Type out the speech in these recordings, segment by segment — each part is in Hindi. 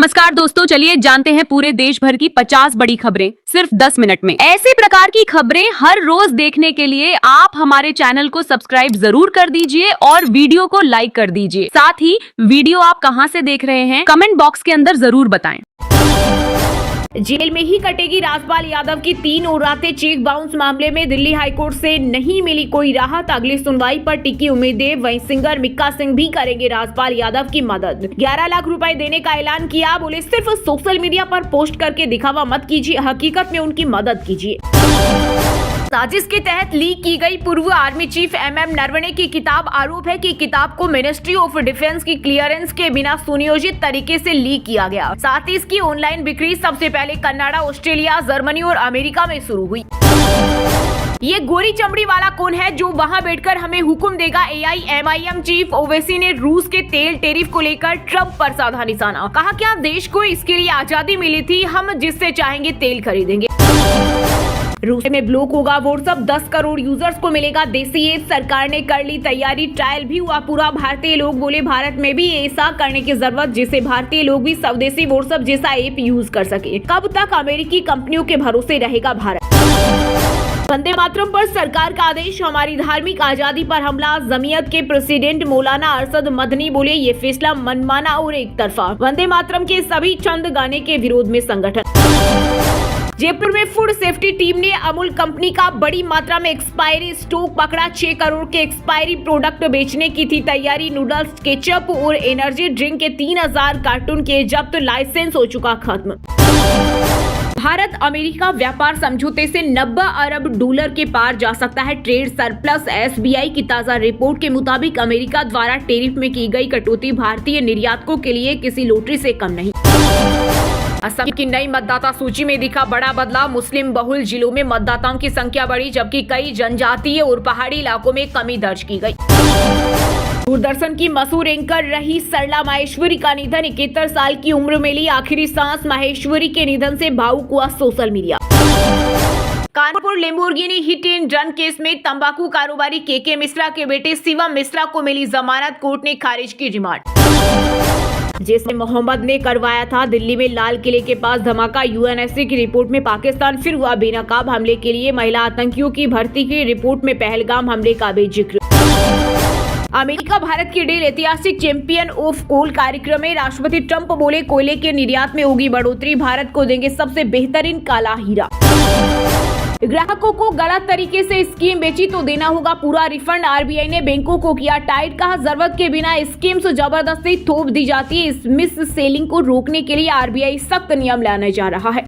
नमस्कार दोस्तों, चलिए जानते हैं पूरे देश भर की 50 बड़ी खबरें सिर्फ 10 मिनट में। ऐसे प्रकार की खबरें हर रोज देखने के लिए आप हमारे चैनल को सब्सक्राइब जरूर कर दीजिए और वीडियो को लाइक कर दीजिए। साथ ही वीडियो आप कहां से देख रहे हैं कमेंट बॉक्स के अंदर जरूर बताएं। जेल में ही कटेगी राजपाल यादव की 3 और रातें। चेक बाउंस मामले में दिल्ली हाईकोर्ट से नहीं मिली कोई राहत, अगली सुनवाई पर टिकी उम्मीदें। वहीं सिंगर मिक्का सिंह भी करेंगे राजपाल यादव की मदद। 11 लाख रुपए देने का ऐलान किया, बोले सिर्फ सोशल मीडिया पर पोस्ट करके दिखावा मत कीजिए, हकीकत में उनकी मदद कीजिए। साजिश के तहत लीक की गई पूर्व आर्मी चीफ MM नरवणे की किताब। आरोप है कि किताब को मिनिस्ट्री ऑफ डिफेंस की क्लियरेंस के बिना सुनियोजित तरीके से लीक किया गया। साथ ही इसकी ऑनलाइन बिक्री सबसे पहले कनाडा, ऑस्ट्रेलिया, जर्मनी और अमेरिका में शुरू हुई। ये गोरी चमड़ी वाला कौन है जो वहां बैठकर हमें हुक्म देगा? AIMIM चीफ ओवैसी ने रूस के तेल टेरिफ को लेकर ट्रंप पर साधा निशाना। कहा क्या देश को इसके लिए आजादी मिली थी, हम जिससे चाहेंगे तेल खरीदेंगे। रूस में ब्लॉक होगा व्हाट्सएप, 10 करोड़ यूजर्स को मिलेगा देसी ऐप। सरकार ने कर ली तैयारी, ट्रायल भी हुआ पूरा। भारतीय लोग बोले भारत में भी ऐसा करने की जरूरत जिससे भारतीय लोग भी स्वदेशी व्हाट्सएप जैसा ऐप यूज कर सके। कब तक अमेरिकी कंपनियों के भरोसे रहेगा भारत? वंदे मातरम पर सरकार का आदेश, हमारी धार्मिक आजादी पर हमला। जमीयत के प्रेसिडेंट मौलाना अरशद मदनी बोले ये फैसला मनमाना और एक तरफा। वंदे मातरम के सभी चंद गाने के विरोध में संगठन। जयपुर में फूड सेफ्टी टीम ने अमूल कंपनी का बड़ी मात्रा में एक्सपायरी स्टॉक पकड़ा। 6 करोड़ के एक्सपायरी प्रोडक्ट बेचने की थी तैयारी। नूडल्स, केचप और एनर्जी ड्रिंक के 3000 कार्टून के जब्त, लाइसेंस हो चुका खत्म। भारत अमेरिका व्यापार समझौते से 90 अरब डॉलर के पार जा सकता है ट्रेड सरप्लस। SBI की ताजा रिपोर्ट के मुताबिक अमेरिका द्वारा टैरिफ में की गई कटौती भारतीय निर्यातकों के लिए किसी लॉटरी से कम नहीं। असम की नई मतदाता सूची में दिखा बड़ा बदलाव। मुस्लिम बहुल जिलों में मतदाताओं की संख्या बढ़ी, जबकि कई जनजातीय और पहाड़ी इलाकों में कमी दर्ज की गई। दूरदर्शन की मशहूर एंकर रही सरला माहेश्वरी का निधन। 71 साल की उम्र में ली आखिरी सांस। माहेश्वरी के निधन से भावुक हुआ social media. Kanpur Lamborghini hit and run case में तंबाकू कारोबारी KK मिश्रा के बेटे शिवम मिश्रा को मिली जमानत, कोर्ट ने खारिज की रिमांड। जिसे मोहम्मद ने करवाया था। दिल्ली में लाल किले के पास धमाका। UNSC की रिपोर्ट में पाकिस्तान फिर हुआ बेनकाब हमले के लिए महिला आतंकियों की भर्ती की रिपोर्ट में पहलगाम हमले का भी जिक्र। अमेरिका भारत की डील ऐतिहासिक चैंपियन ऑफ कोल कार्यक्रम में राष्ट्रपति ट्रंप बोले कोयले के निर्यात में होगी बढ़ोतरी, भारत को देंगे सबसे बेहतरीन काला हीरा। ग्राहकों को गलत तरीके से स्कीम बेची तो देना होगा पूरा रिफंड। RBI ने बैंकों को किया टाइट, कहा जरूरत के बिना स्कीम से जबरदस्ती थोप दी जाती है। इस मिस सेलिंग को रोकने के लिए RBI सख्त नियम लाने जा रहा है।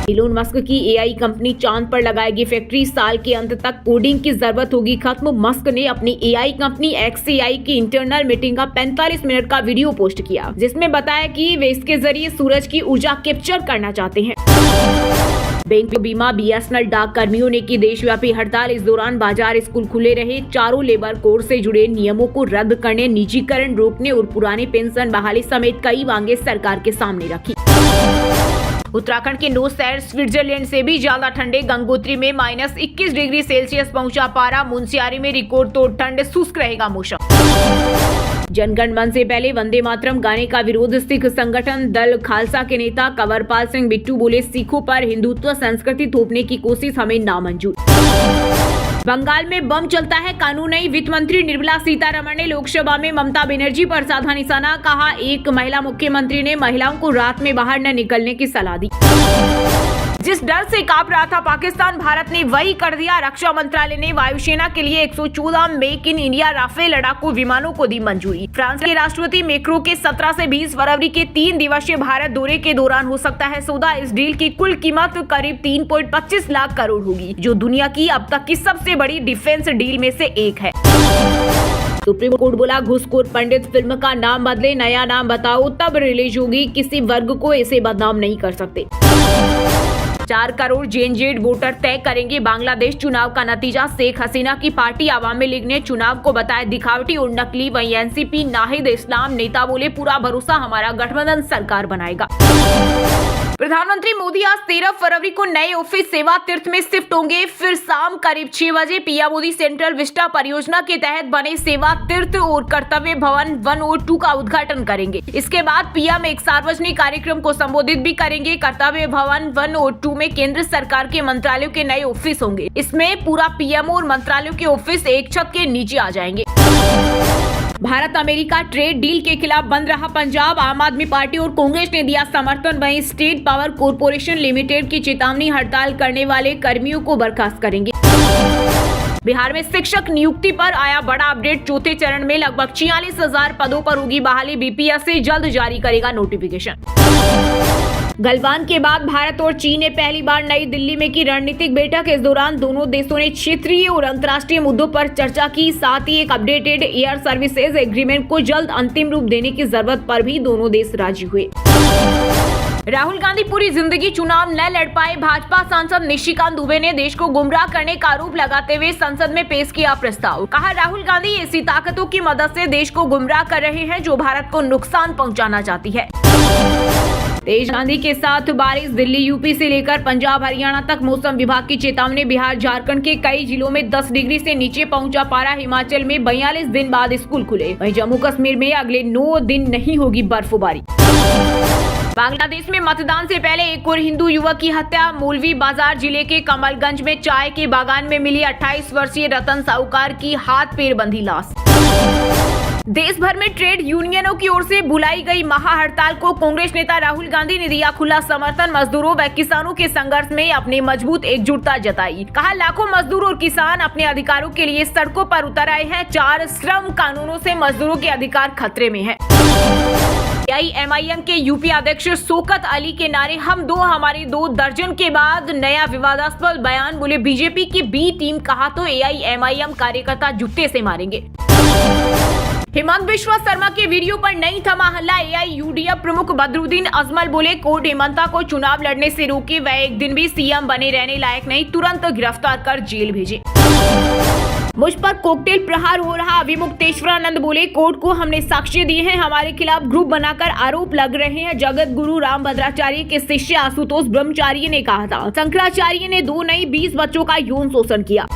इलोन मस्क की AI कंपनी चांद पर लगाएगी फैक्ट्री, साल के अंत तक कोडिंग की जरूरत होगी खत्म। मस्क ने अपनी AI कंपनी XAI की इंटरनल मीटिंग का 45 मिनट का वीडियो पोस्ट किया, जिसमें बताया कि वे इसके जरिए सूरज की ऊर्जा कैप्चर करना चाहते हैं। बैंक, बीमा, BSNL, डाक कर्मियों ने की देशव्यापी हड़ताल। इस दौरान बाजार, स्कूल खुले रहे। चारों लेबर कोड से जुड़े नियमों को रद्द करने, निजीकरण रोकने और पुरानी पेंशन बहाली समेत कई मांगे सरकार के सामने रखी। उत्तराखंड के 9 शहर स्विट्जरलैंड से भी ज्यादा ठंडे। गंगोत्री में -21 डिग्री सेल्सियस पहुंचा पारा। मुनस्यारी में रिकॉर्ड तोड़ ठंड, शुष्क रहेगा मौसम। जनगण मन से पहले वंदे मातरम गाने का विरोध। सिख संगठन दल खालसा के नेता कंवरपाल सिंह बिट्टू बोले सिखों पर हिंदुत्व संस्कृति थोपने की कोशिश हमें नामंजूर। बंगाल में बम चलता है कानून नहीं। वित्त मंत्री निर्मला सीतारमण ने लोकसभा में ममता बनर्जी पर साधा निशाना। कहा एक महिला मुख्यमंत्री ने महिलाओं को रात में बाहर न निकलने की सलाह दी। जिस डर से कांप रहा था पाकिस्तान, भारत ने वही कर दिया। रक्षा मंत्रालय ने वायुसेना के लिए 114 मेक इन इंडिया राफेल लड़ाकू विमानों को दी मंजूरी। फ्रांस के राष्ट्रपति मैक्रों के 17 से 20 फरवरी के 3 दिवसीय भारत दौरे के दौरान हो सकता है सौदा। इस डील की कुल कीमत करीब 3.25 लाख करोड़ होगी, जो दुनिया की अब तक की सबसे बड़ी डिफेंस डील में से एक है। सुप्रीम कोर्ट बोला घूसखोर पंडित फिल्म का नाम बदले, नया नाम बताओ तब रिलीज होगी। किसी वर्ग को ऐसे बदनाम नहीं कर सकते। 4 करोड़ JNZ वोटर तय करेंगे बांग्लादेश चुनाव का नतीजा। शेख हसीना की पार्टी अवामी लीग ने चुनाव को बताया दिखावटी और नकली। वहीं NCP नाहिद इस्लाम नेता बोले पूरा भरोसा हमारा गठबंधन सरकार बनाएगा। प्रधानमंत्री मोदी आज 13 फरवरी को नए ऑफिस सेवा तीर्थ में शिफ्ट होंगे। फिर शाम करीब 6 बजे पीएम मोदी सेंट्रल विस्टा परियोजना के तहत बने सेवा तीर्थ और कर्तव्य भवन 1 और 2 का उद्घाटन करेंगे। इसके बाद पीएम एक सार्वजनिक कार्यक्रम को संबोधित भी करेंगे। कर्तव्य भवन 1 और 2 में केंद्र सरकार के मंत्रालयों के नए ऑफिस होंगे। इसमें पूरा पीएमओ और मंत्रालयों के ऑफिस एक छत के नीचे आ जाएंगे। भारत अमेरिका ट्रेड डील के खिलाफ बंद रहा पंजाब। आम आदमी पार्टी और कांग्रेस ने दिया समर्थन। वहीं स्टेट पावर कॉर्पोरेशन लिमिटेड की चेतावनी, हड़ताल करने वाले कर्मियों को बर्खास्त करेंगे। बिहार में शिक्षक नियुक्ति पर आया बड़ा अपडेट। चौथे चरण में लगभग 46,000 पदों पर होगी बहाली। बीपीएससी जल्द जारी करेगा नोटिफिकेशन। गलवान के बाद भारत और चीन ने पहली बार नई दिल्ली में की रणनीतिक बैठक। इस दौरान दोनों देशों ने क्षेत्रीय और अंतर्राष्ट्रीय मुद्दों पर चर्चा की। साथ ही एक अपडेटेड एयर सर्विसेज एग्रीमेंट को जल्द अंतिम रूप देने की जरूरत पर भी दोनों देश राजी हुए। राहुल गांधी पूरी जिंदगी चुनाव न लड़ पाए। भाजपा सांसद निशिकांत दुबे ने देश को गुमराह करने का आरोप लगाते हुए संसद में पेश किया प्रस्ताव। कहा, राहुल गांधी ऐसी ताकतों की मदद से देश को गुमराह कर रहे हैं जो भारत को नुकसान पहुंचाना चाहती है। तेज आंधी के साथ बारिश। दिल्ली यूपी से लेकर पंजाब हरियाणा तक मौसम विभाग की चेतावनी। बिहार झारखंड के कई जिलों में 10 डिग्री से नीचे पहुंचा पारा। हिमाचल में 42 दिन बाद स्कूल खुले। वहीं जम्मू कश्मीर में अगले 9 दिन नहीं होगी बर्फबारी। बांग्लादेश में मतदान से पहले एक और हिंदू युवक की हत्या। मौलवी बाजार जिले के कमलगंज में चाय के बागान में मिली 28 वर्षीय रतन साहूकार की हाथ पैर बंधी लाश। देश भर में ट्रेड यूनियनों की ओर से बुलाई गई महा हड़ताल को कांग्रेस नेता राहुल गांधी ने दिया खुला समर्थन। मजदूरों व किसानों के संघर्ष में अपनी मजबूत एकजुटता जताई। कहा, लाखों मजदूर और किसान अपने अधिकारों के लिए सड़कों पर उतर आए हैं। 4 श्रम कानूनों से मजदूरों के अधिकार खतरे में हैं। एआईएमआईएम के यूपी अध्यक्ष शौकत अली के नारे हम 2 हमारे 2 दर्जन के बाद नया विवादास्पद बयान। बोले बीजेपी की बी टीम। कहा तो एआईएमआईएम कार्यकर्ता जूते से मारेंगे। हेमंत बिश्वा शर्मा के वीडियो पर नहीं थमा हल्ला। एआईयूडीएफ प्रमुख बदरुद्दीन अजमल बोले, कोर्ट हेमंता को चुनाव लड़ने से रोके। वह एक दिन भी सीएम बने रहने लायक नहीं, तुरंत गिरफ्तार कर जेल भेजे। मुझ पर कॉकटेल प्रहार हो रहा। अभिमुक्तेश्वरानंद बोले, कोर्ट को हमने साक्ष्य दिए हैं। हमारे खिलाफ ग्रुप बनाकर आरोप लग रहे हैं। जगत गुरु रामभद्राचार्य के शिष्य आशुतोष ब्रह्मचारी ने कहा था, शंकराचार्य ने 2 नहीं 20 बच्चों का यौन शोषण किया।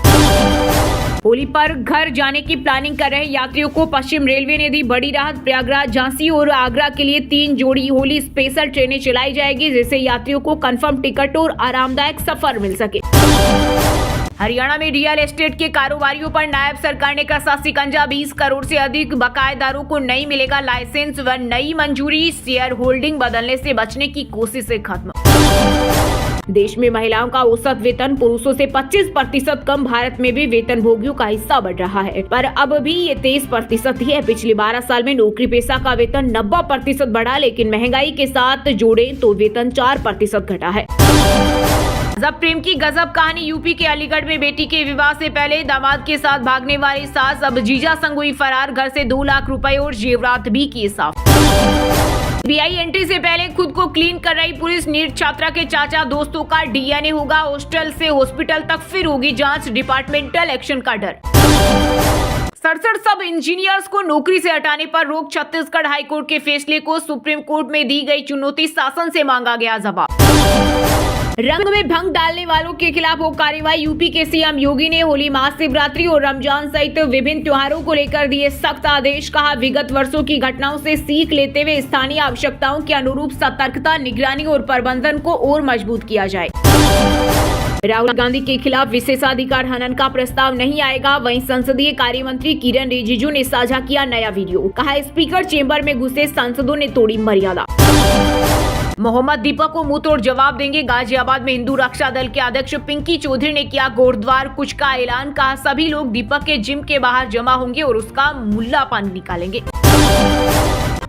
होली पर घर जाने की प्लानिंग कर रहे यात्रियों को पश्चिम रेलवे ने दी बड़ी राहत। प्रयागराज, झांसी और आगरा के लिए 3 जोड़ी होली स्पेशल ट्रेनें चलाई जाएगी, जिससे यात्रियों को कंफर्म टिकट और आरामदायक सफर मिल सके। हरियाणा में रियल एस्टेट के कारोबारियों पर नायब सरकार ने कसा शिकंजा। 20 करोड़ से अधिक बकायेदारों को नहीं मिलेगा लाइसेंस व नई मंजूरी। शेयर होल्डिंग बदलने से बचने की कोशिशें खत्म। देश में महिलाओं का औसत वेतन पुरुषों से 25% कम। भारत में भी वेतन भोगियों का हिस्सा बढ़ रहा है, पर अब भी ये 23% ही है। पिछले 12 साल में नौकरी पेशा का वेतन 90% बढ़ा, लेकिन महंगाई के साथ जोड़े तो वेतन 4% घटा है। गजब प्रेम की गजब कहानी। यूपी के अलीगढ़ में बेटी के विवाह से पहले दामाद के साथ भागने वाली सास अब जीजा संग हुई फरार। घर से 2 लाख रुपए और जेवरात भी किए साफ। सीबीआई एंट्री से पहले खुद को क्लीन कर रही पुलिस। नीट छात्रा के चाचा दोस्तों का डीएनए होगा। हॉस्टल से हॉस्पिटल तक फिर होगी जांच। डिपार्टमेंटल एक्शन का डर। 67 सब इंजीनियर्स को नौकरी से हटाने पर रोक। छत्तीसगढ़ हाईकोर्ट के फैसले को सुप्रीम कोर्ट में दी गई चुनौती। शासन से मांगा गया जवाब। रंग में भंग डालने वालों के खिलाफ हो कार्रवाई। यूपी के सीएम योगी ने होली, महाशिवरात्रि और रमजान सहित विभिन्न त्योहारों को लेकर दिए सख्त आदेश। कहा, विगत वर्षों की घटनाओं से सीख लेते हुए स्थानीय आवश्यकताओं के अनुरूप सतर्कता, निगरानी और प्रबंधन को और मजबूत किया जाए। राहुल गांधी के खिलाफ विशेषाधिकार हनन का प्रस्ताव नहीं आएगा। वहीं संसदीय कार्य मंत्री किरण रिजिजू ने साझा किया नया वीडियो। कहा, स्पीकर चेंबर में घुसे सांसदों ने तोड़ी मर्यादा। मोहम्मद दीपक को मुंह तोड़ जवाब देंगे। गाजियाबाद में हिंदू रक्षा दल के अध्यक्ष पिंकी चौधरी ने किया गुरुद्वार कुछ का ऐलान। कहा, सभी लोग दीपक के जिम के बाहर जमा होंगे और उसका मुल्ला पानी निकालेंगे।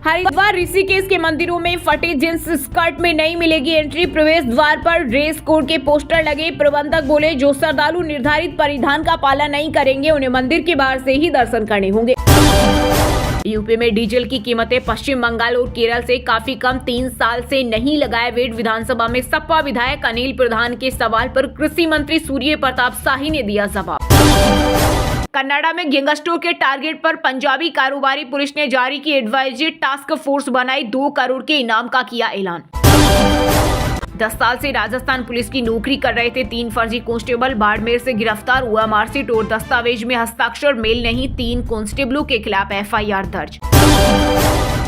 हरिद्वार ऋषिकेश के मंदिरों में फटे जींस स्कर्ट में नहीं मिलेगी एंट्री। प्रवेश द्वार पर ड्रेस कोड के पोस्टर लगे। प्रबंधक बोले, जो श्रद्धालु निर्धारित परिधान का पालन नहीं करेंगे उन्हें मंदिर के बाहर से ही दर्शन करने होंगे। यूपी में डीजल की कीमतें पश्चिम बंगाल और केरल से काफी कम। 3 साल से नहीं लगाए वेट। विधानसभा में सपा विधायक अनिल प्रधान के सवाल पर कृषि मंत्री सूर्य प्रताप शाही ने दिया जवाब। कनाडा में गैंगस्टरों के टारगेट पर पंजाबी कारोबारी पुलिस ने जारी की एडवाइजरी। टास्क फोर्स बनाई। 2 करोड़ के इनाम का किया ऐलान। 10 साल से राजस्थान पुलिस की नौकरी कर रहे थे 3 फर्जी कांस्टेबल बाड़मेर से गिरफ्तार हुआ। मार्कशीट और दस्तावेज में हस्ताक्षर मेल नहीं, 3 कांस्टेबलों के खिलाफ एफआईआर दर्ज।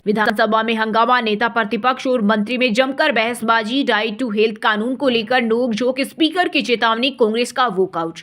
विधानसभा में हंगामा, नेता प्रतिपक्ष और मंत्री में जमकर बहसबाजी। राइट टू हेल्थ कानून को लेकर नोकझोंक, स्पीकर की चेतावनी, कांग्रेस का वॉकआउट।